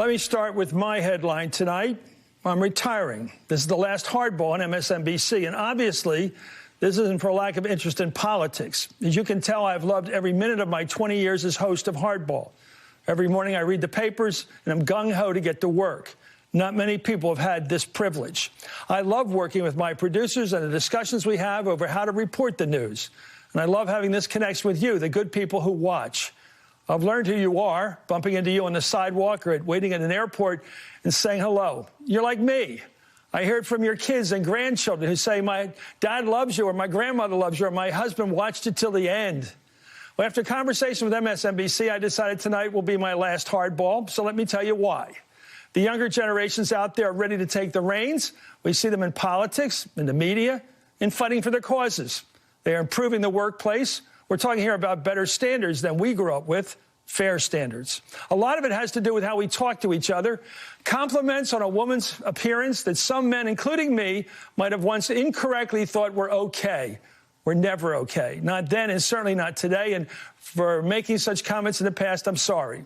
Let me start with my headline tonight. I'm retiring. This is the last Hardball on MSNBC, and obviously, this isn't for lack of interest in politics. As you can tell, I've loved every minute of my 20 years as host of Hardball. Every morning I read the papers, and I'm gung-ho to get to work. Not many people have had this privilege. I love working with my producers and the discussions we have over how to report the news. And I love having this connection with you, the good people who watch. I've learned who you are, bumping into you on the sidewalk or waiting at an airport and saying hello. You're like me. I hear it from your kids and grandchildren who say, my dad loves you, or my grandmother loves you, or my husband watched it till the end. Well, after a conversation with MSNBC, I decided tonight will be my last Hardball, so let me tell you why. The younger generations out there are ready to take the reins. We see them in politics, in the media, in fighting for their causes. They are improving the workplace. We're talking here about better standards than we grew up with, fair standards. A lot of it has to do with how we talk to each other. Compliments on a woman's appearance that some men, including me, might have once incorrectly thought were okay. We're never okay. Not then and certainly not today. And for making such comments in the past, I'm sorry.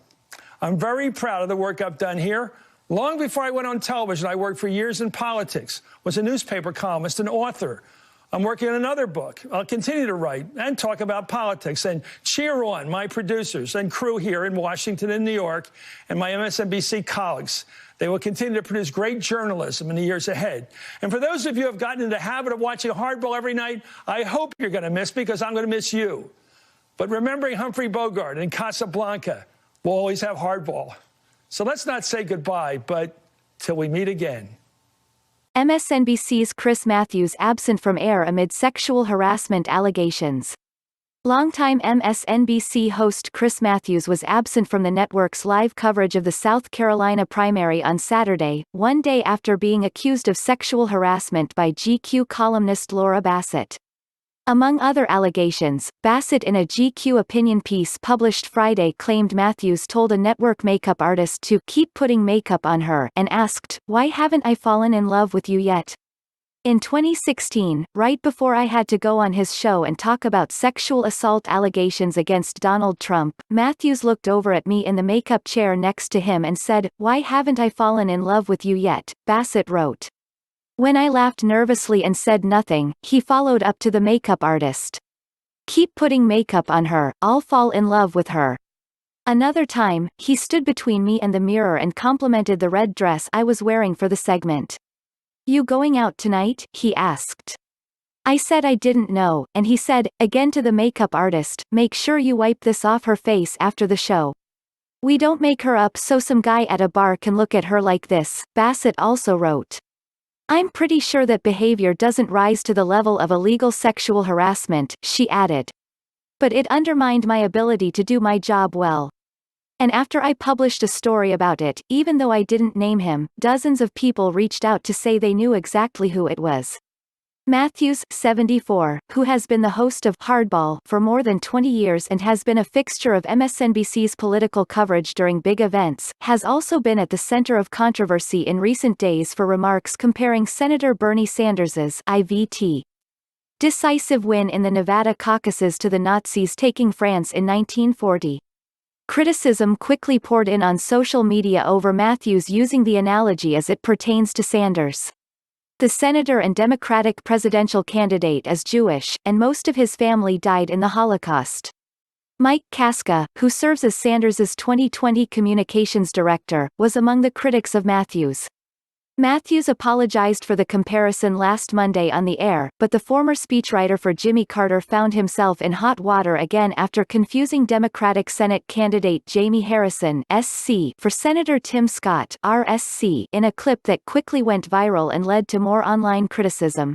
I'm very proud of the work I've done here. Long before I went on television, I worked for years in politics, was a newspaper columnist, an author. I'm working on another book. I'll continue to write and talk about politics and cheer on my producers and crew here in Washington and New York and my MSNBC colleagues. They will continue to produce great journalism in the years ahead. And for those of you who have gotten into the habit of watching Hardball every night, I hope you're going to miss me because I'm going to miss you. But remembering Humphrey Bogart and Casablanca, we'll always have Hardball. So let's not say goodbye, but till we meet again. MSNBC's Chris Matthews absent from air amid sexual harassment allegations. Longtime MSNBC host Chris Matthews was absent from the network's live coverage of the South Carolina primary on Saturday, one day after being accused of sexual harassment by GQ columnist Laura Bassett. Among other allegations, Bassett in a GQ opinion piece published Friday claimed Matthews told a network makeup artist to keep putting makeup on her and asked, "Why haven't I fallen in love with you yet?" In 2016, right before I had to go on his show and talk about sexual assault allegations against Donald Trump, Matthews looked over at me in the makeup chair next to him and said, "Why haven't I fallen in love with you yet?" Bassett wrote. When I laughed nervously and said nothing, he followed up to the makeup artist. "Keep putting makeup on her, I'll fall in love with her." Another time, he stood between me and the mirror and complimented the red dress I was wearing for the segment. "You going out tonight?" he asked. I said I didn't know, and he said, again to the makeup artist, "Make sure you wipe this off her face after the show. We don't make her up so some guy at a bar can look at her like this," Bassett also wrote. "I'm pretty sure that behavior doesn't rise to the level of illegal sexual harassment," she added. "But it undermined my ability to do my job well. And after I published a story about it, even though I didn't name him, dozens of people reached out to say they knew exactly who it was." Matthews, 74, who has been the host of Hardball for more than 20 years and has been a fixture of MSNBC's political coverage during big events, has also been at the center of controversy in recent days for remarks comparing Senator Bernie Sanders's IVT decisive win in the Nevada caucuses to the Nazis taking France in 1940. Criticism quickly poured in on social media over Matthews using the analogy as it pertains to Sanders. The senator and Democratic presidential candidate is Jewish, and most of his family died in the Holocaust. Mike Kaska, who serves as Sanders's 2020 communications director, was among the critics of Matthews. Matthews apologized for the comparison last Monday on the air, but the former speechwriter for Jimmy Carter found himself in hot water again after confusing Democratic Senate candidate Jamie Harrison (SC) for Senator Tim Scott (RSC) in a clip that quickly went viral and led to more online criticism.